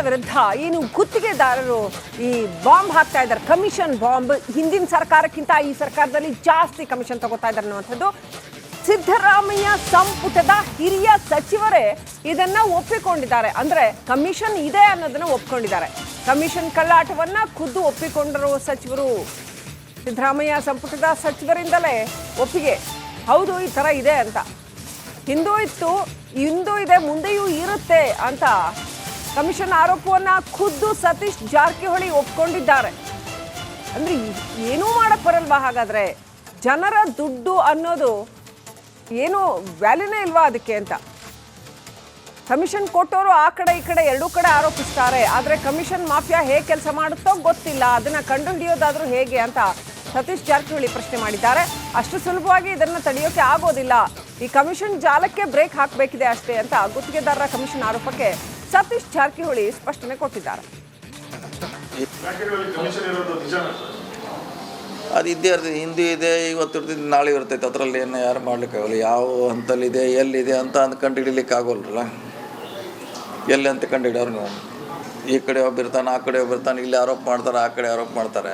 ವಿರುದ್ಧ ಏನು ಗುತ್ತಿಗೆದಾರರು ಈ ಬಾಂಬ್ ಹಾಕ್ತಾ ಇದ್ದಾರೆ, ಕಮಿಷನ್ ಬಾಂಬ್. ಹಿಂದಿನ ಸರ್ಕಾರಕ್ಕಿಂತ ಈ ಸರ್ಕಾರದಲ್ಲಿ ಜಾಸ್ತಿ ಕಮಿಷನ್ ತಗೋತಾ ಇದ್ದಾರೆ ಅನ್ನುವಂಥದ್ದು. ಸಿದ್ದರಾಮಯ್ಯ ಸಂಪುಟದ ಹಿರಿಯ ಸಚಿವರೇ ಇದನ್ನ ಒಪ್ಪಿಕೊಂಡಿದ್ದಾರೆ. ಅಂದ್ರೆ ಕಮಿಷನ್ ಇದೆ ಅನ್ನೋದನ್ನ ಒಪ್ಪಿಕೊಂಡಿದ್ದಾರೆ. ಕಮಿಷನ್ ಕಳ್ಳಾಟವನ್ನ ಖುದ್ದು ಒಪ್ಪಿಕೊಂಡಿರುವ ಸಚಿವರು ಸಿದ್ದರಾಮಯ್ಯ ಸಂಪುಟದ ಸಚಿವರಿಂದಲೇ ಒಪ್ಪಿಗೆ, ಹೌದು ಈ ತರ ಇದೆ ಅಂತ. ಹಿಂದೂ ಇತ್ತು, ಇಂದು ಇದೆ, ಮುಂದೆಯೂ ಇರುತ್ತೆ ಅಂತ ಕಮಿಷನ್ ಆರೋಪವನ್ನ ಖುದ್ದು ಸತೀಶ್ ಜಾರಕಿಹೊಳಿ ಒಪ್ಕೊಂಡಿದ್ದಾರೆ. ಅಂದ್ರೆ ಏನೂ ಮಾಡಕ್ ಬರಲ್ವಾ ಹಾಗಾದ್ರೆ? ಜನರ ದುಡ್ಡು ಅನ್ನೋದು ಏನು ವ್ಯಾಲ್ಯೂನೇ ಇಲ್ವಾ ಅದಕ್ಕೆ ಅಂತ ಕಮಿಷನ್ ಕೊಟ್ಟವರು ಆ ಕಡೆ ಈ ಕಡೆ ಎರಡೂ ಕಡೆ ಆರೋಪಿಸ್ತಾರೆ. ಆದರೆ ಕಮಿಷನ್ ಮಾಫಿಯಾ ಹೇಗೆ ಕೆಲಸ ಮಾಡುತ್ತೋ ಗೊತ್ತಿಲ್ಲ, ಅದನ್ನ ಕಂಡುಹಿಡಿಯೋದಾದ್ರೂ ಹೇಗೆ ಅಂತ ಸತೀಶ್ ಜಾರಕಿಹೊಳಿ ಪ್ರಶ್ನೆ ಮಾಡಿದ್ದಾರೆ. ಅಷ್ಟು ಸುಲಭವಾಗಿ ಇದನ್ನು ತಡೆಯೋಕೆ ಆಗೋದಿಲ್ಲ, ಈ ಕಮಿಷನ್ ಜಾಲಕ್ಕೆ ಬ್ರೇಕ್ ಹಾಕಬೇಕಿದೆ ಅಷ್ಟೇ ಅಂತ ಗುತ್ತಿಗೆದಾರರ ಕಮಿಷನ್ ಆರೋಪಕ್ಕೆ ಸತೀಶ್ ಜಾರಕಿಹೊಳಿ ಸ್ಪಷ್ಟನೆ ಕೊಟ್ಟಿದ್ದಾರೆ. ಅದು ಇದ್ದೇ ಇರ್ತದೆ, ಹಿಂದೂ ಇದೆ, ಇವತ್ತು ಇರ್ತೈತೆ, ನಾಳೆ ಇರ್ತೈತೆ. ಅದರಲ್ಲಿ ಏನು ಯಾರು ಮಾಡ್ಲಿಕ್ಕಾಗಲ್ಲ. ಯಾವ ಹಂತಲ್ಲಿದೆ ಎಲ್ಲಿದೆ ಅಂತ ಕಂಡು ಹಿಡಿಲಿಕ್ಕೆ ಆಗೋಲ್ರಲ್ಲ. ಎಲ್ಲಿ ಅಂತ ಕಂಡು ಹಿಡಿಯೋರು ನೀವು? ಈ ಕಡೆ ಒಬ್ಬಿರ್ತಾನೆ, ಆ ಕಡೆ ಒಬ್ಬಿರ್ತಾನೆ, ಇಲ್ಲಿ ಆರೋಪ ಮಾಡ್ತಾರೆ, ಆ ಕಡೆ ಆರೋಪ ಮಾಡ್ತಾರೆ.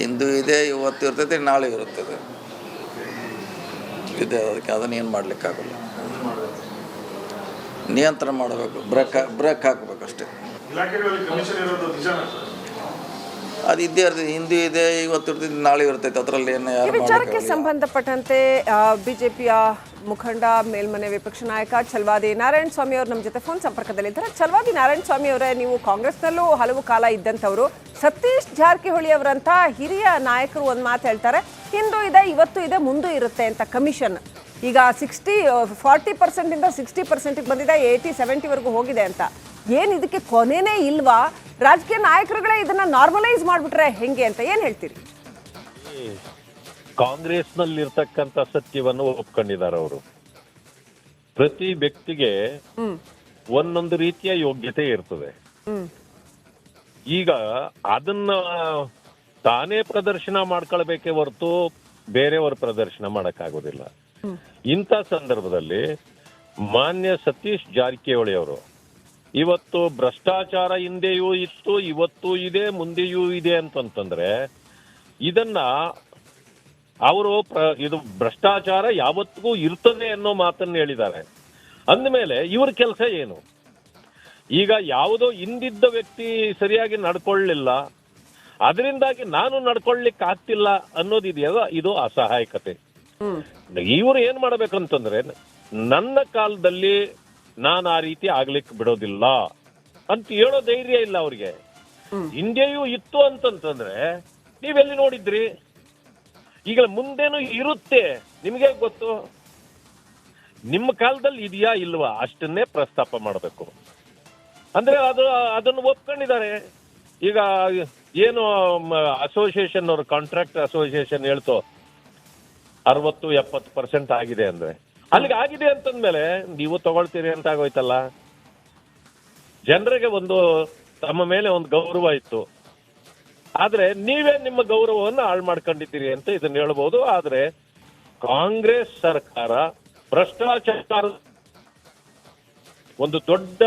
ಹಿಂದೂ ಇದೆ, ಇವತ್ತು ಇರ್ತೈತೆ, ನಾಳೆ ಇರುತ್ತದೆ ಇದೆ. ಅದಕ್ಕೆ ಅದನ್ನು ಏನು ಮಾಡಲಿಕ್ಕಾಗಲ್ಲ. ನಿಯಂತ್ರಣ ಮಾಡಬೇಕು, ಬ್ರೇಕ್ ಹಾಕಬೇಕಷ್ಟೇ. ಅದು ಇದ್ದೇ ಇರ್ತದೆ, ಹಿಂದೂ ಇದೆ, ಇವತ್ತು ಇರ್ತೈತೆ, ನಾಳೆ ಇರ್ತೈತೆ. ಅದರಲ್ಲಿ ಏನು ಯಾರು ವಿಚಾರಕ್ಕೆ ಸಂಬಂಧಪಟ್ಟಂತೆ ಬಿಜೆಪಿಯ ಮುಖಂಡ ಮೇಲ್ಮನೆ ವಿಪಕ್ಷ ನಾಯಕ ಛಲವಾದಿ ನಾರಾಯಣ ಸ್ವಾಮಿ ಅವರು ನಮ್ಮ ಜೊತೆ ಫೋನ್ ಸಂಪರ್ಕದಲ್ಲಿದ್ದಾರೆ. ಛಲವಾದಿ ನಾರಾಯಣ ಸ್ವಾಮಿ ಅವರೇ, ನೀವು ಕಾಂಗ್ರೆಸ್ನಲ್ಲೂ ಹಲವು ಕಾಲ ಇದ್ದಂಥವರು. ಸತೀಶ್ ಜಾರಕಿಹೊಳಿ ಅವರಂತ ಹಿರಿಯ ನಾಯಕರು ಒಂದು ಮಾತು ಹೇಳ್ತಾರೆ, ಹಿಂದೂ ಇದೆ, ಇವತ್ತು ಇದೆ, ಮುಂದೂ ಇರುತ್ತೆ ಅಂತ. ಕಮಿಷನ್ ಈಗ 40% 60% ಬಂದಿದೆ, 80-70ವರೆಗೂ ಹೋಗಿದೆ ಅಂತ. ಏನು ಇದಕ್ಕೆ ಕೊನೆನೇ ಇಲ್ವಾ? ರಾಜಕೀಯ ನಾಯಕರುಗಳೇ ಇದನ್ನ ನಾರ್ಮಲೈಸ್ ಮಾಡ್ಬಿಟ್ರೆ ಹೆಂಗೆ ಅಂತ ಏನ್ ಹೇಳ್ತೀರಿ? ಕಾಂಗ್ರೆಸ್ನಲ್ಲಿರ್ತಕ್ಕಂಥ ಸತ್ಯವನ್ನು ಒಪ್ಕೊಂಡಿದ್ದಾರೆ ಅವರು. ಪ್ರತಿ ವ್ಯಕ್ತಿಗೆ ಒಂದೊಂದು ರೀತಿಯ ಯೋಗ್ಯತೆ ಇರ್ತದೆ. ಈಗ ಅದನ್ನ ತಾನೇ ಪ್ರದರ್ಶನ ಮಾಡ್ಕೊಳ್ಬೇಕೆ ಹೊರತು ಬೇರೆಯವರು ಪ್ರದರ್ಶನ ಮಾಡಕ್ಕಾಗೋದಿಲ್ಲ. ಇಂಥ ಸಂದರ್ಭದಲ್ಲಿ ಮಾನ್ಯ ಸತೀಶ್ ಜಾರಕಿಹೊಳಿ ಅವರು ಇವತ್ತು ಭ್ರಷ್ಟಾಚಾರ ಹಿಂದೆಯೂ ಇತ್ತು, ಇವತ್ತು ಇದೆ, ಮುಂದೆಯೂ ಇದೆ ಅಂತಂತಂದ್ರೆ ಇದನ್ನ ಅವರು ಇದು ಭ್ರಷ್ಟಾಚಾರ ಯಾವತ್ತಿಗೂ ಇರ್ತದೆ ಅನ್ನೋ ಮಾತನ್ನು ಹೇಳಿದ್ದಾರೆ. ಅಂದಮೇಲೆ ಇವ್ರ ಕೆಲಸ ಏನು? ಈಗ ಯಾವುದೋ ಹಿಂದಿದ್ದ ವ್ಯಕ್ತಿ ಸರಿಯಾಗಿ ನಡ್ಕೊಳ್ಳಿಲ್ಲ, ಅದರಿಂದಾಗಿ ನಾನು ನಡ್ಕೊಳ್ಳಿಕ್ಕೆ ಆಗ್ತಿಲ್ಲ ಅನ್ನೋದಿದೆಯಲ್ಲ, ಇದು ಅಸಹಾಯಕತೆ. ಇವರು ಏನ್ ಮಾಡ್ಬೇಕಂತಂದ್ರೆ, ನನ್ನ ಕಾಲದಲ್ಲಿ ನಾನು ಆ ರೀತಿ ಆಗ್ಲಿಕ್ಕೆ ಬಿಡೋದಿಲ್ಲ ಅಂತ ಹೇಳೋ ಧೈರ್ಯ ಇಲ್ಲ ಅವ್ರಿಗೆ. ಹಿಂದೆಯೂ ಇತ್ತು ಅಂತಂತಂದ್ರೆ ನೀವೆಲ್ಲಿ ನೋಡಿದ್ರಿ? ಈಗ ಮುಂದೇನು ಇರುತ್ತೆ, ನಿಮ್ಗೆ ಗೊತ್ತು. ನಿಮ್ಮ ಕಾಲದಲ್ಲಿ ಇದೆಯಾ ಇಲ್ವಾ ಅಷ್ಟನ್ನೇ ಪ್ರಸ್ತಾಪ ಮಾಡಬೇಕು. ಅಂದ್ರೆ ಅದನ್ನು ಒಪ್ಕೊಂಡಿದ್ದಾರೆ. ಈಗ ಏನು ಅಸೋಸಿಯೇಷನ್ ಅವರು, ಕಾಂಟ್ರಾಕ್ಟ್ ಅಸೋಸಿಯೇಷನ್ ಹೇಳ್ತು 60-70% ಆಗಿದೆ ಅಂದ್ರೆ, ಅಲ್ಲಿಗೆ ಆಗಿದೆ ಅಂತಂದ್ಮೇಲೆ ನೀವು ತಗೊಳ್ತೀರಿ ಅಂತ ಆಗೋಯ್ತಲ್ಲ. ಜನರಿಗೆ ಒಂದು ತಮ್ಮ ಮೇಲೆ ಒಂದು ಗೌರವ ಇತ್ತು, ಆದ್ರೆ ನೀವೇ ನಿಮ್ಮ ಗೌರವವನ್ನು ಹಾಳು ಮಾಡ್ಕೊಂಡಿದ್ದೀರಿ ಅಂತ ಇದನ್ನ ಹೇಳ್ಬೋದು. ಆದ್ರೆ ಕಾಂಗ್ರೆಸ್ ಸರ್ಕಾರ ಭ್ರಷ್ಟಾಚಾರ ಒಂದು ದೊಡ್ಡ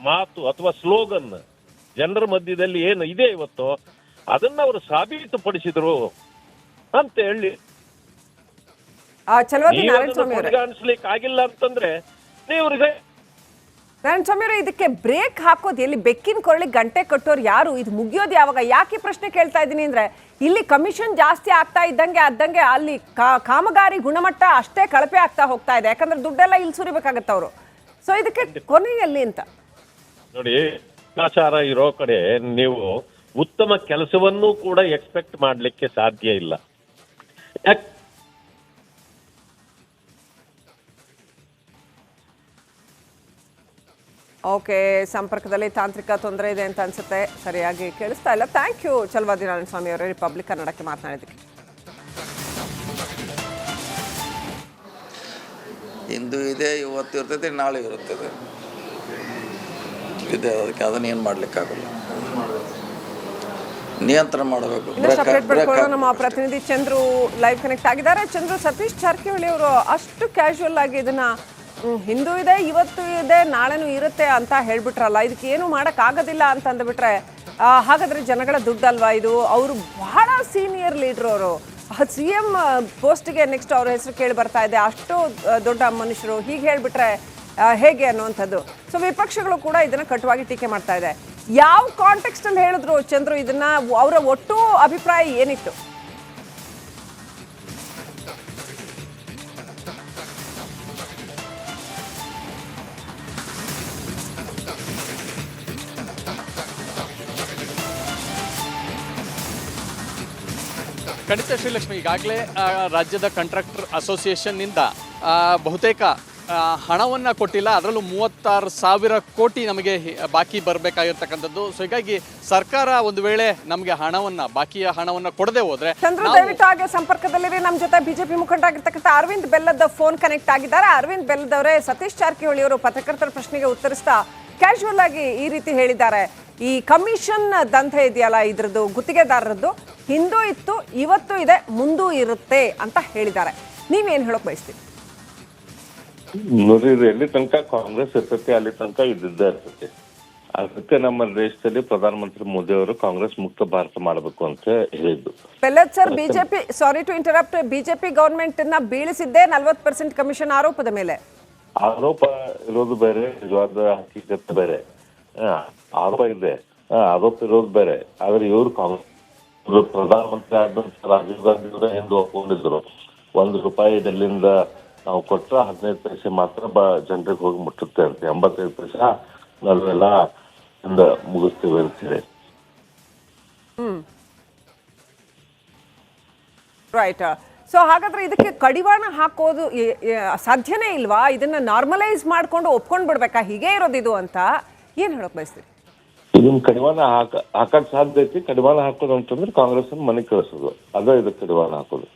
ಮಾತು ಅಥವಾ ಸ್ಲೋಗನ್ ಜನರ ಮಧ್ಯದಲ್ಲಿ ಏನು ಇದೆ ಇವತ್ತು, ಅದನ್ನ ಅವರು ಸಾಬೀತುಪಡಿಸಿದ್ರು ಅಂತ ಹೇಳಿ ಅನ್ಸ್ಲಿಕ್ಕೆ ಆಗಿಲ್ಲ ಅಂತಂದ್ರೆ ನೀವು ನಾರಾಯಣ ಸ್ವಾಮಿ ಅವರು ಇದಕ್ಕೆ ಬ್ರೇಕ್ ಹಾಕೋದು ಎಲ್ಲಿ? ಬೆಕ್ಕಿನ ಕೊರಳಿಗೆ ಗಂಟೆ ಕಟ್ಟೋರು ಯಾರು? ಇದು ಮುಗಿಯೋದು ಯಾವಾಗ? ಯಾಕೆ ಪ್ರಶ್ನೆ ಕೇಳ್ತಾ ಇದ್ದೀನಿ ಅಂದ್ರೆ, ಇಲ್ಲಿ ಕಮಿಷನ್ ಜಾಸ್ತಿ ಆಗ್ತಾ ಇದ್ದಂಗೆ ಅಲ್ಲಿ ಕಾಮಗಾರಿ ಗುಣಮಟ್ಟ ಅಷ್ಟೇ ಕಳಪೆ ಆಗ್ತಾ ಹೋಗ್ತಾ ಇದೆ. ಯಾಕಂದ್ರೆ ದುಡ್ಡೆಲ್ಲ ಇಲ್ಲಿ ಸುರಿಬೇಕಾಗತ್ತ ಅವರು. ಸೊ ಇದಕ್ಕೆ ಕೊನೆಯಲ್ಲಿ ಅಂತ ನೋಡಿ, ಭ್ರಷ್ಟಾಚಾರ ಇರೋ ಕಡೆ ನೀವು ಉತ್ತಮ ಕೆಲಸವನ್ನೂ ಕೂಡ ಎಕ್ಸ್ಪೆಕ್ಟ್ ಮಾಡ್ಲಿಕ್ಕೆ ಸಾಧ್ಯ ಇಲ್ಲ. ಓಕೆ, ಸಂಪರ್ಕದಲ್ಲಿ ತಾಂತ್ರಿಕ ತೊಂದರೆ ಇದೆ ಅಂತ ಅನ್ಸುತ್ತೆ, ಸರಿಯಾಗಿ ಕೇಳಿಸ್ತಾ ಇಲ್ಲ. ಥ್ಯಾಂಕ್ ಯು ಛಲವಾದಿ ನಾರಾಯಣ ಸ್ವಾಮಿ ಅವರೇ, ರಿಪಬ್ಲಿಕ್ ಕನ್ನಡಕ್ಕೆ ಮಾತನಾಡಿದ್ದಕ್ಕೆ. ಹಿಂದೂ ಇದೆ, ಇವತ್ತು ಇರ್ತೈತೆ, ನಾಳೆ ಇರುತ್ತದೆ ಇದೆ. ಅದಕ್ಕೆ ಅದನ್ನು ಏನು ಮಾಡ್ಲಿಕ್ಕಾಗಲ್ಲ. ನಿಯಂತ್ರಣ ಮಾಡಬೇಕು, ನಮ್ಮ ಪ್ರತಿನಿಧಿ ಚಂದ್ರು ಲೈವ್ ಕನೆಕ್ಟ್ ಆಗಿದ್ದಾರೆ. ಚಂದ್ರು, ಸತೀಶ್ ಜಾರಕಿಹೊಳಿ ಅವರು ಅಷ್ಟು ಕ್ಯಾಶುವಲ್ ಆಗಿ ಇದನ್ನ ಹಿಂದೂ ಇದೆ, ಇವತ್ತು ಇದೆ, ನಾಳೆನೂ ಇರುತ್ತೆ ಅಂತ ಹೇಳ್ಬಿಟ್ರಲ್ಲ, ಇದಕ್ಕೆ ಏನು ಮಾಡೋಕ್ಕಾಗೋದಿಲ್ಲ ಅಂತ ಅಂದ್ಬಿಟ್ರೆ ಹಾಗಾದ್ರೆ ಜನಗಳ ದುಡ್ಡಲ್ವಾ ಇದು? ಅವರು ಬಹಳ ಸೀನಿಯರ್ ಲೀಡ್ರು, ಅವರು CM ಪೋಸ್ಟ್ಗೆ ನೆಕ್ಸ್ಟ್ ಅವ್ರ ಹೆಸರು ಕೇಳಿ ಬರ್ತಾ ಇದೆ, ಅಷ್ಟು ದೊಡ್ಡ ಮನುಷ್ಯರು, ಹೀಗೆ ಹೇಳ್ಬಿಟ್ರೆ ಹೇಗೆ ಅನ್ನುವಂಥದ್ದು. ಸೊ ವಿಪಕ್ಷಗಳು ಕೂಡ ಇದನ್ನ ಕಟುವಾಗಿ ಟೀಕೆ ಮಾಡ್ತಾ ಇದೆ. ಯಾವ ಕಾಂಟೆಕ್ಸ್ಟ್ ಅಲ್ಲಿ ಹೇಳಿದ್ರು ಚಂದ್ರು ಇದನ್ನ? ಅವರ ಒಟ್ಟು ಅಭಿಪ್ರಾಯ ಏನಿತ್ತು? ಖಂಡಿತ ಶ್ರೀಲಕ್ಷ್ಮಿ, ಈಗಾಗಲೇ ರಾಜ್ಯದ ಕಾಂಟ್ರಾಕ್ಟರ್ ಅಸೋಸಿಯೇಷನ್ನಿಂದ ಬಹುತೇಕ ಹಣವನ್ನು ಕೊಟ್ಟಿಲ್ಲ, ಅದರಲ್ಲೂ 36,000 ಕೋಟಿ ನಮಗೆ ಬಾಕಿ ಬರಬೇಕಾಗಿರ್ತಕ್ಕಂಥದ್ದು. ಸೊ ಹೀಗಾಗಿ ಸರ್ಕಾರ ಒಂದು ವೇಳೆ ನಮಗೆ ಬಾಕಿಯ ಹಣವನ್ನು ಕೊಡದೆ ಹೋದ್ರೆ ಚಂದ್ರು ದಯವಿಟ್ಟು ಹಾಗೆ ಸಂಪರ್ಕದಲ್ಲಿರಿ. ನಮ್ಮ ಜೊತೆ ಬಿಜೆಪಿ ಮುಖಂಡರಾಗಿರ್ತಕ್ಕಂಥ ಅರವಿಂದ್ ಬೆಲ್ಲದ ಫೋನ್ ಕನೆಕ್ಟ್ ಆಗಿದ್ದಾರೆ. ಅರವಿಂದ್ ಬೆಲ್ಲದವರೇ, ಸತೀಶ್ ಜಾರಕಿಹೊಳಿ ಅವರು ಪತ್ರಕರ್ತರ ಪ್ರಶ್ನೆಗೆ ಉತ್ತರಿಸ್ತಾ ಕ್ಯಾಶುವಲ್ ಆಗಿ ಈ ರೀತಿ ಹೇಳಿದ್ದಾರೆ, ಈ ಕಮಿಷನ್ ದಂಧೆ ಇದೆಯಲ್ಲ ಇದ್ರದ್ದು, ಗುತ್ತಿಗೆದಾರರದ್ದು ಹಿಂದೂ ಇತ್ತು, ಇವತ್ತು ಇದೆ, ಮುಂದೂ ಇರುತ್ತೆ ಅಂತ ಹೇಳಿದ್ದಾರೆ. ನೀವೇನು ಹೇಳೋಕೆ ಬಯಸ್ತೀರಿ? ನೋಡ್ರಿ, ಇದು ಎಲ್ಲಿ ತನಕ ಕಾಂಗ್ರೆಸ್ ಇರ್ತೈತಿ ಅಲ್ಲಿ ತನಕ ಇದ್ದಿದ್ದೇ ಇರ್ತೈತಿ. ಅದಕ್ಕೆ ನಮ್ಮ ದೇಶದಲ್ಲಿ ಪ್ರಧಾನಮಂತ್ರಿ ಮೋದಿ ಅವರು ಕಾಂಗ್ರೆಸ್ ಮುಕ್ತ ಭಾರತ ಮಾಡಬೇಕು ಅಂತ ಹೇಳಿದ್ದು. Bellad sir, BJP, sorry to interrupt, BJP government ನ ಬೀಳಿಸಿದ್ದೇ 40% ಕಮಿಷನ್ ಆರೋಪದ ಮೇಲೆ. ಆರೋಪ ಇರೋದು ಬೇರೆ, ನಿಜವಾದ ಹಕ್ಕಿಕತೆ ಬೇರೆ. ಆರೋಪ ಇದೆ, ಆರೋಪ ಇರೋದು ಬೇರೆ. ಆದ್ರೆ ಇವರು ಕಾಂಗ್ರೆಸ್ ಪ್ರಧಾನಮಂತ್ರಿ ಆದಂತ ರಾಜೀವ್ ಗಾಂಧಿ ಅವರ ಎಂದು ಒಪ್ಕೊಂಡಿದ್ರು, ₹1 ಡೆಲ್ಲಿಂದ ನಾವು ಕೊಟ್ರ 15 ಪೈಸೆ ಮಾತ್ರ ಜನರಿಗೆ ಹೋಗಿ ಮುಟ್ಟುತ್ತೆ ಅಂತ, 85 ಪೈಸೆ ನಾವೆಲ್ಲ ಮುಗಿಸ್ತೀವಿ ಅಂತೇಳಿ. ರೈಟ್. ಸೊ ಹಾಗಾದ್ರೆ ಇದಕ್ಕೆ ಕಡಿವಾಣ ಹಾಕೋದು ಸಾಧ್ಯನೇ ಇಲ್ವಾ? ಇದನ್ನ ನಾರ್ಮಲೈಸ್ ಮಾಡ್ಕೊಂಡು ಒಪ್ಕೊಂಡ್ ಬಿಡ್ಬೇಕಾ ಹೀಗೆ ಇರೋದು ಇದು ಅಂತ? ಏನ್ ಹೇಳಕ್ ಬಯಸ್ತೀರಿ? ಇದನ್ನ ಕಡಿವಾಣ ಹಾಕಕ್ ಸಾಧ್ಯ ಐತಿ. ಕಡಿವಾಣ ಹಾಕೋದು ಅಂತಂದ್ರೆ ಕಾಂಗ್ರೆಸ್ ಮನೆ ಕಳಿಸೋದು, ಅದೇ ಇದಕ್ಕೆ ಕಡಿವಾಣ ಹಾಕೋದು.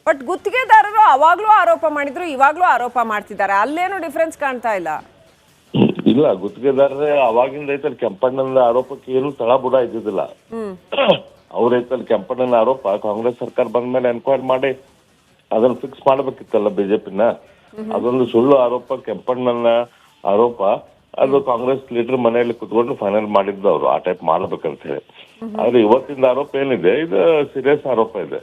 ಬಟ್ ಗುತ್ತಿಗೆದಾರರು ಅವಾಗ್ಲೂ ಆರೋಪ ಮಾಡಿದ್ರು, ಇವಾಗ್ಲೂ ಆರೋಪ ಮಾಡ್ತಿದ್ದಾರೆ, ಅಲ್ಲೇನು ಡಿಫ್ರೆನ್ಸ್ ಕಾಣ್ತಾ ಇಲ್ಲ. ಇಲ್ಲ, ಗುತ್ತಿಗೆದಾರರೇ ಅವಾಗಿಂದ ಐತಲ್ಲಿ ಕೆಂಪಣ್ಣನ ಆರೋಪಕ್ಕೆ ಏನು ತಳಬುಡ ಇದ್ದಿದ್ದಿಲ್ಲ. ಅವ್ರ ಐತಲ್ಲಿ ಕೆಂಪಣ್ಣನ ಆರೋಪ ಕಾಂಗ್ರೆಸ್ ಸರ್ಕಾರ ಬಂದ ಮೇಲೆ ಎನ್ಕ್ವೈರಿ ಮಾಡಿ ಅದನ್ನ ಫಿಕ್ಸ್ ಮಾಡ್ಬೇಕಿತ್ತಲ್ಲ ಬಿಜೆಪಿನ. ಅದೊಂದು ಸುಳ್ಳು ಆರೋಪ, ಕೆಂಪಣ್ಣನ ಆರೋಪ. ಅದು ಕಾಂಗ್ರೆಸ್ ಲೀಡರ್ ಮನೆಯಲ್ಲಿ ಕುತ್ಕೊಂಡು ಫೈನಲ್ ಮಾಡಿದ್ದು ಅವರು, ಆ ಟೈಪ್ ಮಾಡ್ಬೇಕಂತ ಹೇಳಿ. ಆದ್ರೆ ಇವತ್ತಿನ ಆರೋಪ ಏನಿದೆ, ಇದು ಸೀರಿಯಸ್ ಆರೋಪ ಇದೆ.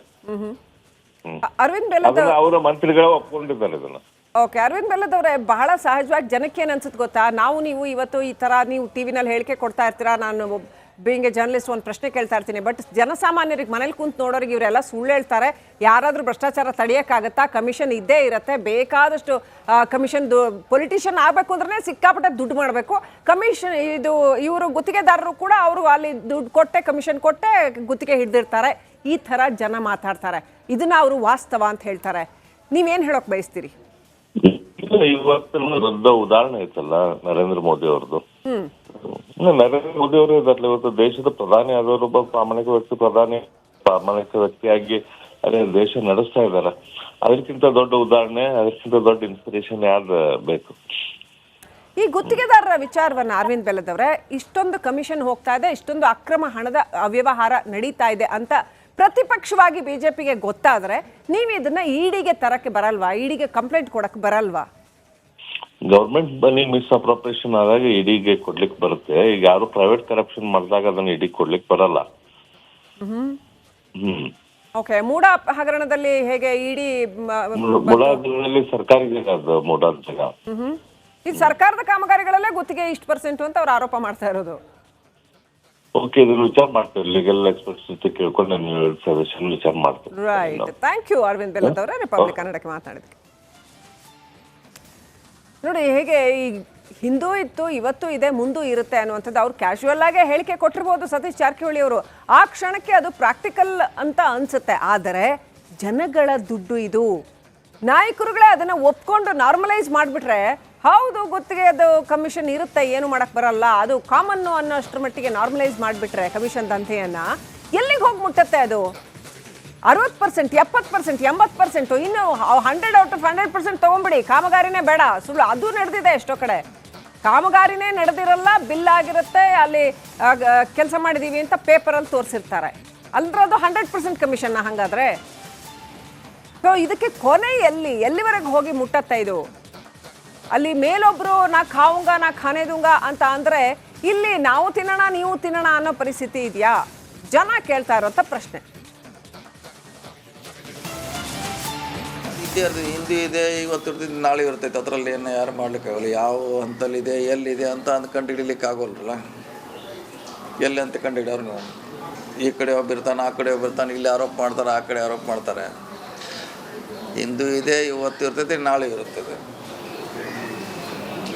ಅರವಿಂದ್ ಬೆಲ್ಲದ ಅವರ ಮಂತ್ರಿಗಳು ಒಪ್ಕೊಂಡಿದ್ದಾರೆ ಇದನ್ನ. ಓಕೆ, ಅರವಿಂದ್ ಬೆಲ್ಲದ್ ಅವರೇ, ಬಹಳ ಸಹಜವಾಗಿ ಜನಕ್ಕೆ ಏನ್ ಅನ್ಸುತ್ತೆ ಗೊತ್ತಾ, ನೀವು ಇವತ್ತು ಈ ತರ ನೀವು ಟಿವಿನಲ್ಲಿ ಹೇಳಿಕೆ ಕೊಡ್ತಾ ಇರ್ತೀರಾ, ನಾನು ಬೀಯಿಂಗ್ ಎ ಜರ್ನಲಿಸ್ಟ್ ಒಂದು ಪ್ರಶ್ನೆ ಕೇಳ್ತಾ ಇರ್ತೀನಿ, ಬಟ್ ಜನಸಾಮಾನ್ಯರಿಗೆ ಮನೇಲಿ ಕುಂತು ನೋಡೋರಿಗೆ ಇವರೆಲ್ಲ ಸುಳ್ಳು ಹೇಳ್ತಾರೆ, ಯಾರಾದ್ರೂ ಭ್ರಷ್ಟಾಚಾರ ತಡೆಯಕ್ಕಾಗತ್ತಾ? ಕಮಿಷನ್ ಇದ್ದೇ ಇರುತ್ತೆ, ಬೇಕಾದಷ್ಟು ಕಮಿಷನ್. ಪೊಲಿಟಿಷಿಯನ್ ಆಗ್ಬೇಕು ಅಂದ್ರೆ ಸಿಕ್ಕಾಪಟ್ಟೆ ದುಡ್ಡು ಮಾಡಬೇಕು. ಕಮಿಷನ್ ಇದು ಇವರು ಗುತ್ತಿಗೆದಾರರು ಕೂಡ ಅವರು ಅಲ್ಲಿ ದುಡ್ಡು ಕೊಟ್ಟೆ, ಕಮಿಷನ್ ಕೊಟ್ಟೆ ಗುತ್ತಿಗೆ ಹಿಡ್ದಿರ್ತಾರೆ. ಈ ತರ ಜನ ಮಾತಾಡ್ತಾರೆ, ಇದನ್ನ ಅವರು ವಾಸ್ತವ ಅಂತ ಹೇಳ್ತಾರೆ. ನೀವೇನ್ ಹೇಳೋಕ್ ಬಯಸ್ತೀರಿ? ಇವತ್ತಿನ ದೊಡ್ಡ ಉದಾಹರಣೆ ಐತಲ್ಲ ನರೇಂದ್ರ ಮೋದಿ ಅವ್ರದ್ದು. ನರೇಂದ್ರ ಮೋದಿ ಅವರು ಇದಾರಲ್ಲ, ಇವತ್ತು ದೇಶದ ಪ್ರಧಾನಿ ಆದವರು ಒಬ್ಬ ಪ್ರಾಮಾಣಿಕ ವ್ಯಕ್ತಿಯಾಗಿ ಅದೇ ದೇಶ ನಡೆಸ್ತಾ ಇದಾರೆ. ಅದಕ್ಕಿಂತ ದೊಡ್ಡ ಉದಾಹರಣೆ, ಅದಕ್ಕಿಂತ ದೊಡ್ಡ ಇನ್ಸ್ಪಿರೇಷನ್ ಯಾವ್ದು ಬೇಕು? ಈ ಗುತ್ತಿಗೆದಾರರ ವಿಚಾರವನ್ನ ಅರವಿಂದ್ ಬೆಲ್ಲದ್ ಅವರೇ, ಇಷ್ಟೊಂದು ಕಮಿಷನ್ ಹೋಗ್ತಾ ಇದೆ, ಇಷ್ಟೊಂದು ಅಕ್ರಮ ಹಣದ ಅವ್ಯವಹಾರ ನಡೀತಾ ಇದೆ ಅಂತ ಪ್ರತಿಪಕ್ಷವಾಗಿ ಬಿಜೆಪಿಗೆ ಗೊತ್ತಾದ್ರೆ ನೀವು ಇದನ್ನ ಇಡಿಗೆ ತರಕ್ಕೆ ಬರಲ್ವಾ? ಇಡಿಗೆ ಕಂಪ್ಲೇಂಟ್ ಕೊಡಕ್ಕೆ ಬರಲ್ವಾ? ಗವರ್ಮೆಂಟ್ ಮನಿ ಮಿಸ್ ಅಪ್ರೋಪ್ರಿಯೇಷನ್ ಆದಾಗ ಇಡಿಗೆ ಕೊಡ್ಲಿಕ್ಕೆ ಬರುತ್ತೆ. ಈಗ ಯಾರು ಪ್ರೈವೇಟ್ ಕರಪ್ಷನ್ ಮಾಡಿದಾಗ ಅದನ್ನ ಇಡಿ ಕೊಡ್ಲಿಕ್ಕೆ ಬರಲ್ಲ. ಓಕೆ, ಮೂಡ ಹಗರಣದಲ್ಲಿ ಹೇಗೆ ಇಡಿ ಮೂಡಾದಲ್ಲಿ ಸರ್ಕಾರಿಗೆ ಅದು ಮೂಡಾದ ಜಾಗ. ಇದು ಸರ್ಕಾರದ ಕಾಮಗಾರಿಗಳಲ್ಲೇ ಗುತ್ತಿಗೆ ಇಷ್ಟು % ಅಂತ ಅವ್ರು ಆರೋಪ ಮಾಡ್ತಾ ಇರೋದು. ಓಕೆ, ಇದನ್ನ ವಿಚಾರ ಮಾಡ್ತೇವೆ, ಲೀಗಲ್ ಎಕ್ಸ್ಪರ್ಟ್ಸ್ ಜೊತೆ ಕೇಳ್ಕೊಂಡು ನೀವು ಸಜೆಷನ್ ವಿಚಾರ ಮಾಡ್ತೇವೆ. ರೈಟ್, ಥ್ಯಾಂಕ್ ಯು ಅರವಿಂದ್ ಬೆಲ್ಲದ್ ಅವರೇ, ರಿಪಬ್ಲಿಕ್ ಕನ್ನಡಕ್ಕೆ ಮಾತಾಡಿದ್ವಿ. ನೋಡಿ ಹೇಗೆ ಈ ಹಿಂದೂ ಇತ್ತು, ಇವತ್ತು ಇದೆ, ಮುಂದೂ ಇರುತ್ತೆ ಅನ್ನುವಂಥದ್ದು ಅವ್ರು ಕ್ಯಾಶುವಲ್ ಆಗೇ ಹೇಳಿಕೆ ಕೊಟ್ಟಿರ್ಬೋದು ಸತೀಶ್ ಜಾರಕಿಹೊಳಿ ಅವರು, ಆ ಕ್ಷಣಕ್ಕೆ ಅದು ಪ್ರಾಕ್ಟಿಕಲ್ ಅಂತ ಅನ್ಸುತ್ತೆ. ಆದರೆ ಜನಗಳ ದುಡ್ಡು ಇದು, ನಾಯಕರುಗಳೇ ಅದನ್ನ ಒಪ್ಕೊಂಡು ನಾರ್ಮಲೈಸ್ ಮಾಡಿಬಿಟ್ರೆ, ಹೌದು ಗುತ್ತಿಗೆ ಅದು ಕಮಿಷನ್ ಇರುತ್ತೆ, ಏನು ಮಾಡಕ್ ಬರಲ್ಲ, ಅದು ಕಾಮನ್ನು ಅನ್ನೋಷ್ಟರ ಮಟ್ಟಿಗೆ ನಾರ್ಮಲೈಸ್ ಮಾಡಿಬಿಟ್ರೆ ಕಮಿಷನ್ ದಂಧೆಯನ್ನ ಎಲ್ಲಿಗೆ ಹೋಗಿ ಮುಟ್ಟತ್ತೆ? ಅದು 60%, 70%, 80%, ಇನ್ನು 100/100% ತಗೊಂಡ್ಬಿಡಿ, ಕಾಮಗಾರಿನೇ ಬೇಡ, ಸುಳ್ಳು. ಅದು ನಡೆದಿದೆ ಎಷ್ಟೋ ಕಡೆ, ಕಾಮಗಾರಿನೇ ನಡೆದಿರಲ್ಲ, ಬಿಲ್ ಆಗಿರುತ್ತೆ, ಅಲ್ಲಿ ಕೆಲಸ ಮಾಡಿದೀವಿ ಅಂತ ಪೇಪರಲ್ಲಿ ತೋರಿಸಿರ್ತಾರೆ, ಅಲ್ದ್ರದು 100% ಕಮಿಷನ್. ಹಂಗಾದ್ರೆ ಸೊ ಇದಕ್ಕೆ ಕೊನೆ ಎಲ್ಲಿವರೆಗೆ ಹೋಗಿ ಮುಟ್ಟತ್ತೆ ಇದು? ಅಲ್ಲಿ ಮೇಲೊಬ್ರು ನಾ ಖಾವುಂಗ ನಾ ಖಾನೆ ದೂಂಗ ಅಂತ ಅಂದ್ರೆ ಇಲ್ಲಿ ನಾವು ತಿನ್ನೋಣ ನೀವು ತಿನ್ನೋಣ ಅನ್ನೋ ಪರಿಸ್ಥಿತಿ ಇದೆಯಾ? ಜನ ಕೇಳ್ತಾ ಇರೋಂಥ ಪ್ರಶ್ನೆ. ಹಿಂದೂ ಇದೆ, ಇವತ್ತು ಇರ್ತೈತೆ ನಾಳೆ ಇರ್ತೈತೆ, ಅದರಲ್ಲಿ ಏನು ಯಾರು ಮಾಡ್ಲಿಕ್ಕಾಗಲ್ಲ. ಯಾವ ಹಂತಲ್ಲಿದೆ ಎಲ್ಲಿದೆ ಅಂತ ಕಂಡು ಹಿಡಿಲಿಕ್ಕೆ ಆಗೋಲ್ರಲ್ಲ. ಎಲ್ಲಿ ಅಂತ ಕಂಡು ಹಿಡಿಯೋರು ನೀವು? ಈ ಕಡೆ ಒಬ್ಬಿರ್ತಾನೆ, ಆ ಕಡೆ ಒಬ್ಬಿರ್ತಾನೆ, ಇಲ್ಲಿ ಆರೋಪ ಮಾಡ್ತಾರೆ, ಆ ಕಡೆ ಆರೋಪ ಮಾಡ್ತಾರೆ. ಹಿಂದೂ ಇದೆ, ಇವತ್ತು ಇರ್ತೈತೆ, ನಾಳೆ ಇರ್ತದೆ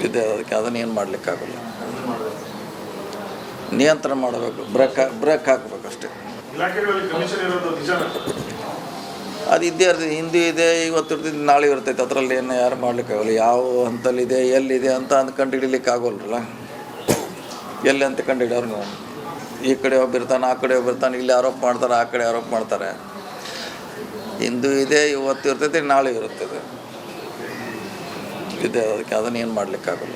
ಇದೆ. ಅದಕ್ಕೆ ಅದನ್ನೇನು ಮಾಡಲಿಕ್ಕಾಗಲ್ಲ. ನಿಯಂತ್ರಣ ಮಾಡಬೇಕು, ಬ್ರೇಕ್ ಹಾಕಬೇಕಷ್ಟೇ. ಅದು ಇದ್ದೇ ಇರ್ತೈತೆ. ಹಿಂದೂ ಇದೆ, ಇವತ್ತು ಇರ್ತೈತೆ, ನಾಳೆ ಇರ್ತೈತೆ, ಅದರಲ್ಲಿ ಏನು ಯಾರು ಮಾಡ್ಲಿಕ್ಕಾಗಲ್ಲ. ಯಾವ ಹಂತಲ್ಲಿದೆ ಎಲ್ಲಿದೆ ಅಂತ ಕಂಡು ಹಿಡಿಲಿಕ್ಕೆ ಆಗೋಲ್ರಲ್ಲ. ಎಲ್ಲಿ ಅಂತ ಕಂಡು ಹಿಡಿಯೋರು ನೀವು? ಈ ಕಡೆ ಒಬ್ಬಿರ್ತಾನೆ, ಆ ಕಡೆ ಒಬ್ಬಿರ್ತಾನೆ, ಇಲ್ಲಿ ಆರೋಪ ಮಾಡ್ತಾರೆ, ಆ ಕಡೆ ಆರೋಪ ಮಾಡ್ತಾರೆ. ಹಿಂದೂ ಇದೆ, ಇವತ್ತು ಇರ್ತೈತೆ, ನಾಳೆ ಇರ್ತದೆ ಇದೆ. ಅದಕ್ಕೆ ಅದನ್ನೇನು ಮಾಡಲಿಕ್ಕಾಗಲ್ಲ.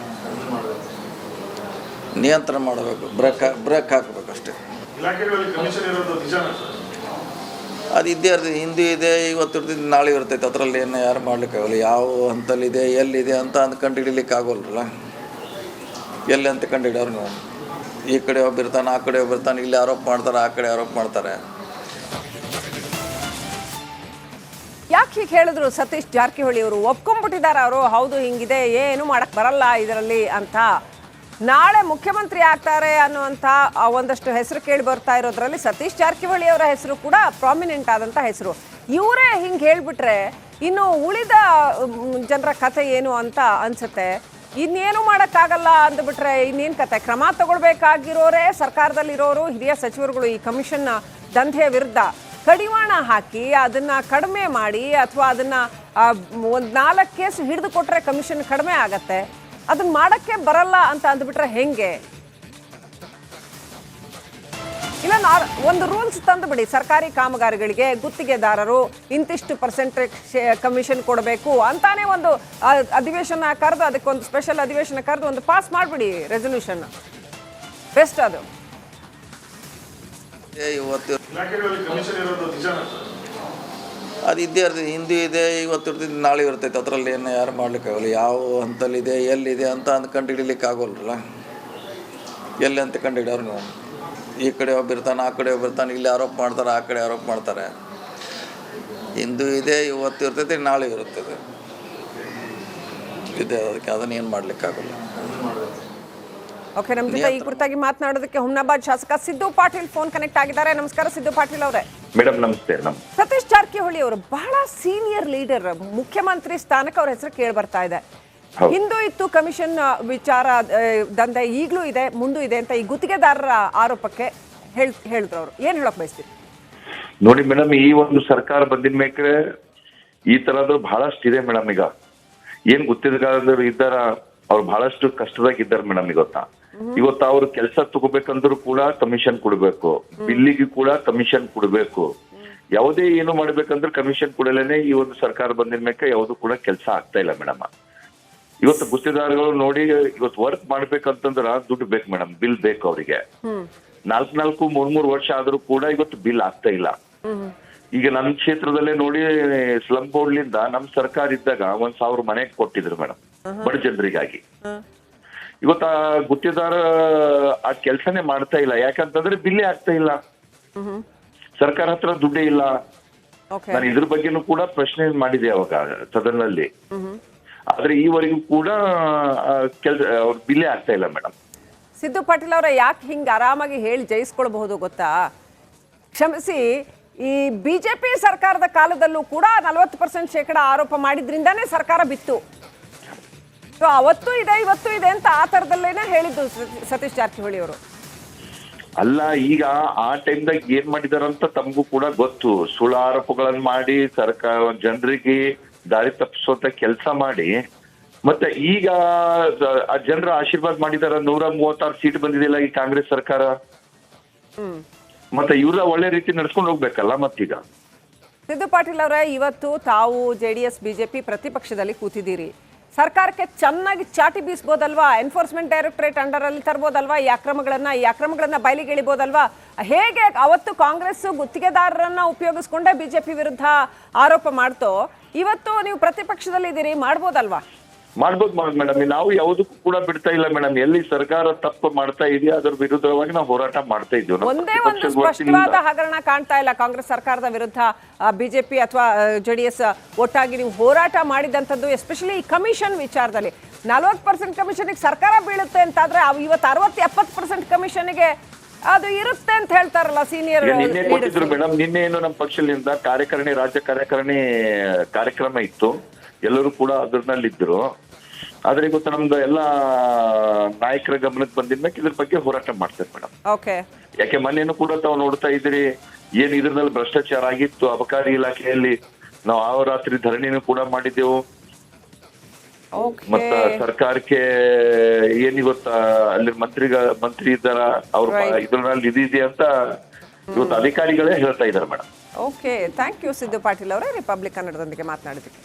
ನಿಯಂತ್ರಣ ಮಾಡಬೇಕು, ಬ್ರೇಕ್ ಹಾಕಬೇಕಷ್ಟೇ. ಅದು ಇದ್ದೇ ಇರ್ತೈತೆ. ಹಿಂದೂ ಇದೆ, ಇವತ್ತು ಇರ್ತೈತೆ, ನಾಳೆ ಇರ್ತೈತೆ, ಅದರಲ್ಲಿ ಏನು ಯಾರು ಮಾಡ್ಲಿಕ್ಕಾಗಲ್ಲ. ಯಾವ ಹಂತಲ್ಲಿದೆ ಎಲ್ಲಿದೆ ಅಂತ ಕಂಡು ಹಿಡಿಲಿಕ್ಕೆ ಆಗೋಲ್ರಲ್ಲ. ಎಲ್ಲಿ ಅಂತ ಕಂಡು ಹಿಡಿಯೋರು ನೀವು? ಈ ಕಡೆ ಒಬ್ಬಿರ್ತಾನೆ, ಆ ಕಡೆ ಒಬ್ಬಿರ್ತಾನೆ, ಇಲ್ಲಿ ಆರೋಪ ಮಾಡ್ತಾರೆ, ಆ ಕಡೆ ಆರೋಪ ಮಾಡ್ತಾರೆ. ಯಾಕೆ ಹೀಗೆ ಹೇಳಿದ್ರು ಸತೀಶ್ ಜಾರಕಿಹೊಳಿ ಅವರು? ಒಪ್ಕೊಂಡ್ಬಿಟ್ಟಿದ್ದಾರೆ ಅವರು, ಹೌದು ಹಿಂಗಿದೆ, ಏನು ಮಾಡಕ್ ಬರಲ್ಲ ಇದರಲ್ಲಿ ಅಂತ. ನಾಳೆ ಮುಖ್ಯಮಂತ್ರಿ ಆಗ್ತಾರೆ ಅನ್ನುವಂಥ ಒಂದಷ್ಟು ಹೆಸರು ಕೇಳಿ ಬರ್ತಾ ಇರೋದ್ರಲ್ಲಿ ಸತೀಶ್ ಜಾರಕಿಹೊಳಿ ಅವರ ಹೆಸರು ಕೂಡ ಪ್ರಾಮಿನೆಂಟ್ ಆದಂಥ ಹೆಸರು. ಇವರೇ ಹಿಂಗೆ ಹೇಳಿಬಿಟ್ರೆ ಇನ್ನು ಉಳಿದ ಜನರ ಕಥೆ ಏನು ಅಂತ ಅನ್ಸುತ್ತೆ. ಇನ್ನೇನು ಮಾಡೋಕ್ಕಾಗಲ್ಲ ಅಂದ್ಬಿಟ್ರೆ ಇನ್ನೇನು ಕತೆ? ಕ್ರಮ ತಗೊಳ್ಬೇಕಾಗಿರೋರೇ ಸರ್ಕಾರದಲ್ಲಿರೋರು ಹಿರಿಯ ಸಚಿವರುಗಳು ಈ ಕಮಿಷನ್ ದಂಧೆಯ ವಿರುದ್ಧ ಕಡಿವಾಣ ಹಾಕಿ ಅದನ್ನು ಕಡಿಮೆ ಮಾಡಿ, ಅಥವಾ ಅದನ್ನು ಒಂದು 4 ಕೇಸ್ ಹಿಡಿದು ಕೊಟ್ಟರೆ ಕಮಿಷನ್ ಕಡಿಮೆ ಆಗತ್ತೆ. ಅದನ್ನ ಮಾಡೋಕ್ಕೆ ಬರಲ್ಲ ಅಂತ ಅಂದ್ಬಿಟ್ರೆ ಹೆಂಗೆ? ಇಲ್ಲ, ಒಂದು ರೂಲ್ಸ್ ತಂದುಬಿಡಿ, ಸರ್ಕಾರಿ ಕಾಮಗಾರಿಗಳಿಗೆ ಗುತ್ತಿಗೆದಾರರು ಇಂತಿಷ್ಟು % ಕಮಿಷನ್ ಕೊಡಬೇಕು ಅಂತಾನೆ ಒಂದು ಅಧಿವೇಶನ ಕರೆದು, ಅದಕ್ಕೊಂದು ಸ್ಪೆಷಲ್ ಅಧಿವೇಶನ ಕರೆದು ಒಂದು ಪಾಸ್ ಮಾಡಿಬಿಡಿ ರೆಸೊಲ್ಯೂಷನ್. ಬೆಸ್ಟ್ ಅದು. ಇವತ್ತು ಅದು ಇದ್ದೇ ಇರ್ತೈತೆ. ಹಿಂದೂ ಇದೆ, ಇವತ್ತು ಇರ್ತೈತೆ, ನಾಳೆ ಇರ್ತೈತೆ, ಅದರಲ್ಲಿ ಏನು ಯಾರು ಮಾಡ್ಲಿಕ್ಕಾಗಲ್ಲ. ಯಾವ ಹಂತಲ್ಲಿದೆ ಎಲ್ಲಿದೆ ಅಂತ ಕಂಡು ಹಿಡಿಲಿಕ್ಕೆ ಆಗೋಲ್ರಲ್ಲ. ಎಲ್ಲಿ ಅಂತ ಕಂಡು ಹಿಡಿಯೋರು ನೀವು? ಈ ಕಡೆ ಒಬ್ಬಿರ್ತಾನೆ, ಆ ಕಡೆ ಒಬ್ಬಿರ್ತಾನೆ, ಇಲ್ಲಿ ಆರೋಪ ಮಾಡ್ತಾರೆ, ಆ ಕಡೆ ಆರೋಪ ಮಾಡ್ತಾರೆ. ಹಿಂದೂ ಇದೆ, ಇವತ್ತು ಇರ್ತೈತೆ, ನಾಳೆ ಇರ್ತದೆ ಇದೆ. ಅದಕ್ಕೆ ಅದನ್ನೇನು ಮಾಡಲಿಕ್ಕಾಗಲ್ಲ. ಓಕೆ, ನಮ್ಮ ಜೊತೆ ಈ ಕುರಿತಾಗಿ ಮಾತನಾಡೋದಕ್ಕೆ ಹುಮ್ನಾಬಾದ್ ಶಾಸಕ ಸಿದ್ದು ಪಾಟೀಲ್ ಫೋನ್ ಕನೆಕ್ಟ್ ಆಗಿದ್ದಾರೆ. ನಮಸ್ಕಾರ ಸಿದ್ದು ಪಾಟೀಲ್ ಅವರೇ. ಮೇಡಮ್ ನಮಸ್ತೆ. ಸತೀಶ್ ಜಾರಕಿಹೊಳಿ ಅವರು ಬಹಳ ಸೀನಿಯರ್ ಲೀಡರ್, ಮುಖ್ಯಮಂತ್ರಿ ಸ್ಥಾನಕ್ಕೆ ಅವ್ರ ಹೆಸರು ಕೇಳಿ ಬರ್ತಾ ಇದೆ. ಹಿಂದೂ ಇತ್ತು ಕಮಿಷನ್ ವಿಚಾರ ದಂಧೆ ಈಗಲೂ ಇದೆ, ಮುಂದೂ ಇದೆ ಅಂತ ಈ ಗುತ್ತಿಗೆದಾರರ ಆರೋಪಕ್ಕೆ ಹೇಳಿದ್ರು ಅವರು. ಏನ್ ಹೇಳಕ್ ಬಯಸ್ತೀರಿ? ನೋಡಿ ಮೇಡಮ್, ಈ ಒಂದು ಸರ್ಕಾರ ಬಂದಿದ ಮೇಲೆ ಈ ತರದ್ದು ಬಹಳಷ್ಟು ಇದೆ ಮೇಡಮ್. ಈಗ ಏನ್ ಗುತ್ತಿಗೆದಾರರು ಇದ್ದಾರ, ಅವ್ರು ಬಹಳಷ್ಟು ಕಷ್ಟದಾಗ ಇದ್ದಾರೆ ಮೇಡಮ್. ಇವತ್ತು ಅವ್ರು ಕೆಲಸ ತಗೋಬೇಕಂದ್ರೂ ಕೂಡ ಕಮಿಷನ್ ಕೊಡ್ಬೇಕು, ಬಿಲ್ಲಿಗೆ ಕೂಡ ಕಮಿಷನ್ ಕೊಡ್ಬೇಕು, ಯಾವುದೇ ಏನು ಮಾಡ್ಬೇಕಂದ್ರೆ ಕಮಿಷನ್ ಕೊಡಲೇನೆ ಈ ಒಂದು ಸರ್ಕಾರ ಬಂದಿದ ಮೇಲೆ ಯಾವುದು ಕೂಡ ಕೆಲಸ ಆಗ್ತಾ ಇಲ್ಲ ಮೇಡಮ್. ಇವತ್ತು ಗುತ್ತಿಗೆದಾರಗಳು ನೋಡಿ, ಇವತ್ತು ವರ್ಕ್ ಮಾಡ್ಬೇಕಂತಂದ್ರ ದುಡ್ಡು ಬೇಕು ಮೇಡಮ್, ಬಿಲ್ ಬೇಕು ಅವರಿಗೆ. 4 3 ವರ್ಷ ಆದ್ರೂ ಕೂಡ ಇವತ್ತು ಬಿಲ್ ಆಗ್ತಾ ಇಲ್ಲ. ಈಗ ನಮ್ಮ ಕ್ಷೇತ್ರದಲ್ಲೇ ನೋಡಿ, ಸ್ಲಮ್ ಬೋರ್ಡ್ಲಿಂದ ನಮ್ ಸರ್ಕಾರ ಇದ್ದಾಗ 1000 ಮನೆ ಕೊಟ್ಟಿದ್ರು ಮೇಡಮ್ ಬಡ ಜನರಿಗಾಗಿ. ಇವತ್ತ ಗುತ್ತಿಗೆದಾರ ಆ ಕೆಲಸನೇ ಮಾಡ್ತಾ ಇಲ್ಲ. ಯಾಕಂತಂದ್ರೆ ಬಿಲ್ಲೇ ಆಗ್ತಾ ಇಲ್ಲ, ಸರ್ಕಾರ ಹತ್ರ ದುಡ್ಡೇ ಇಲ್ಲ. ನಾನು ಇದ್ರ ಬಗ್ಗೆನೂ ಕೂಡ ಪ್ರಶ್ನೆ ಮಾಡಿದೆ ಅವಾಗ ಸದನಲ್ಲಿ. ಆದ್ರೆ ಈವರೆಗೂ ಕೂಡ ಅವ್ರ ಬಿಲ್ಲೇ ಆಗ್ತಾ ಇಲ್ಲ ಮೇಡಮ್. ಸಿದ್ದು ಪಾಟೀಲ್ ಅವರ ಯಾಕೆ ಹಿಂಗೆ ಆರಾಮಾಗಿ ಹೇಳಿ ಜಯಿಸ್ಕೊಳ್ಬಹುದು ಗೊತ್ತಾ? ಕ್ಷಮಿಸಿ, ಈ ಬಿಜೆಪಿ ಸರ್ಕಾರದ ಕಾಲದಲ್ಲೂ ಕೂಡ 40% ಆರೋಪ ಮಾಡಿದ್ರಿಂದಾನೇ ಸರ್ಕಾರ ಬಿತ್ತು. ಸೊ ಅವತ್ತು ಇದೆ ಇವತ್ತು ಇದೆ ಅಂತ ಆ ಥರದಲ್ಲೇನೆ ಹೇಳಿದ್ದು ಸತೀಶ್ ಜಾರಕಿಹೊಳಿ ಅವರು. ಅಲ್ಲ, ಈಗ ಆ ಟೈಮ್ದಾಗ ಏನ್ ಮಾಡಿದಾರಂತ ತಮಗೂ ಕೂಡ ಗೊತ್ತು. ಸುಳ್ಳು ಆರೋಪಗಳನ್ನ ಮಾಡಿ ಸರ್ಕಾರ ಜನರಿಗೆ ದಾರಿ ತಪ್ಪಿಸುವಂತ ಕೆಲಸ ಮಾಡಿ, ಮತ್ತೆ ಈಗ ಜನರ ಆಶೀರ್ವಾದ ಮಾಡಿದಾರ. 136 ಸೀಟ್ ಬಂದಿದೆಯಲ್ಲ ಈ ಕಾಂಗ್ರೆಸ್ ಸರ್ಕಾರ. ಮತ್ತೆ ಇವ್ರ ಒಳ್ಳೆ ರೀತಿ ನಡ್ಸ್ಕೊಂಡು ಹೋಗ್ಬೇಕಲ್ಲ ಮತ್ತೀಗ. ಸಿದ್ದು ಪಾಟೀಲ್ ಅವರೇ, ಇವತ್ತು ತಾವು JDS BJP ಪ್ರತಿಪಕ್ಷದಲ್ಲಿ ಕೂತಿದ್ದೀರಿ. ಸರ್ಕಾರಕ್ಕೆ ಚೆನ್ನಾಗಿ ಚಾಟಿ ಬೀಸ್ಬೋದಲ್ವಾ? ಎನ್ಫೋರ್ಸ್ಮೆಂಟ್ ಡೈರೆಕ್ಟರೇಟ್ ಅಂಡರ್ ಅಲ್ಲಿ ತರ್ಬೋದಲ್ವಾ ಈ ಅಕ್ರಮಗಳನ್ನ ಬಯಲಿಗೆ ಇಳಿಬೋದಲ್ವಾ? ಹೇಗೆ ಅವತ್ತು ಕಾಂಗ್ರೆಸ್ ಗುತ್ತಿಗೆದಾರರನ್ನ ಉಪಯೋಗಿಸ್ಕೊಂಡೇ ಬಿಜೆಪಿ ವಿರುದ್ಧ ಆರೋಪ ಮಾಡ್ತೋ, ಇವತ್ತು ನೀವು ಪ್ರತಿಪಕ್ಷದಲ್ಲಿ ಇದ್ದೀರಿ, ಮಾಡ್ಬೋದಲ್ವಾ? ಮಾಡ್ಬೋದು ಮೇಡಮ್. ನಾವು ಯಾವುದಕ್ಕೂ ಕೂಡ ಬಿಡ್ತಾ ಇಲ್ಲ ಮೇಡಮ್. ಎಲ್ಲಿ ಸರ್ಕಾರ ತಪ್ಪು ಮಾಡ್ತಾ ಇದೆಯಾ ಅದ್ರ ವಿರುದ್ಧವಾಗಿ ನಾವು ಹೋರಾಟ ಮಾಡ್ತಾ ಇದ್ದೀವಿ. ನಾವು ಒಂದೇ ಒಂದು ಸ್ಪಷ್ಟವಾದ ಹಗರಣ ಕಾಣ್ತಾ ಇಲ್ಲ ಕಾಂಗ್ರೆಸ್ ಸರ್ಕಾರದ ವಿರುದ್ಧ. ಬಿಜೆಪಿ ಅಥವಾ ಜೆಡಿಎಸ್ ಒಟ್ಟಾಗಿ ನೀವು ಹೋರಾಟ ಮಾಡಿದಂಥದ್ದು, ಎಸ್ಪೆಷಲಿ ಈ ಕಮಿಷನ್ ವಿಚಾರದಲ್ಲಿ 40% ಕಮಿಷನ್ಗೆ ಸರ್ಕಾರ ಬೀಳುತ್ತೆ ಅಂತಾದ್ರೆ ಇವತ್ತು 60-70% ಕಮಿಷನ್ಗೆ ಅದು ಇರುತ್ತೆ ಅಂತ ಹೇಳ್ತಾರಲ್ಲ ಸೀನಿಯರ್ ನಿನ್ನೆ ಕೊಟ್ಟಿದ್ರು ಮೇಡಮ್. ನಿನ್ನೆ ಏನು ನಮ್ಮ ಪಕ್ಷದಿಂದ ರಾಜ್ಯ ಕಾರ್ಯಕಾರಿಣಿ ಕಾರ್ಯಕ್ರಮ ಇತ್ತು. ಎಲ್ಲರೂ ಕೂಡ ಅದ್ರಲ್ಲಿದ್ದರು. ಆದ್ರೆ ಇವತ್ತು ನಮ್ದು ಎಲ್ಲಾ ನಾಯಕರ ಗಮನಕ್ಕೆ ಬಂದಿದ್ಮೇಲೆ ಇದ್ರ ಬಗ್ಗೆ ಹೋರಾಟ ಮಾಡ್ತಾರೆ ಮೇಡಮ್. ಓಕೆ. ಯಾಕೆ ಮೊನ್ನೆನೂ ಕೂಡ ತಾವು ನೋಡ್ತಾ ಇದ್ದೀರಿ, ಏನ್ ಇದ್ರಲ್ಲಿ ಭ್ರಷ್ಟಾಚಾರ ಆಗಿತ್ತು ಅಬಕಾರಿ ಇಲಾಖೆಯಲ್ಲಿ. ನಾವು ಆವರಾತ್ರಿ ಧರಣಿನೂ ಕೂಡ ಮಾಡಿದ್ದೆವು. ಮತ್ತ ಸರ್ಕಾರಕ್ಕೆ ಏನಿವತ್ತ ಅಲ್ಲಿ ಮಂತ್ರಿ ಇದ್ದಾರ ಅವ್ರ ಇದ್ರಲ್ಲಿ ಇದಿದೆ ಅಂತ ಇವತ್ತು ಅಧಿಕಾರಿಗಳೇ ಹೇಳ್ತಾ ಇದಾರೆ madam. Okay, thank you Siddu Patil ಅವರೇ, ರಿಪಬ್ಲಿಕ್ ಕನ್ನಡದೊಂದಿಗೆ ಮಾತನಾಡಿದ್ದಕ್ಕೆ.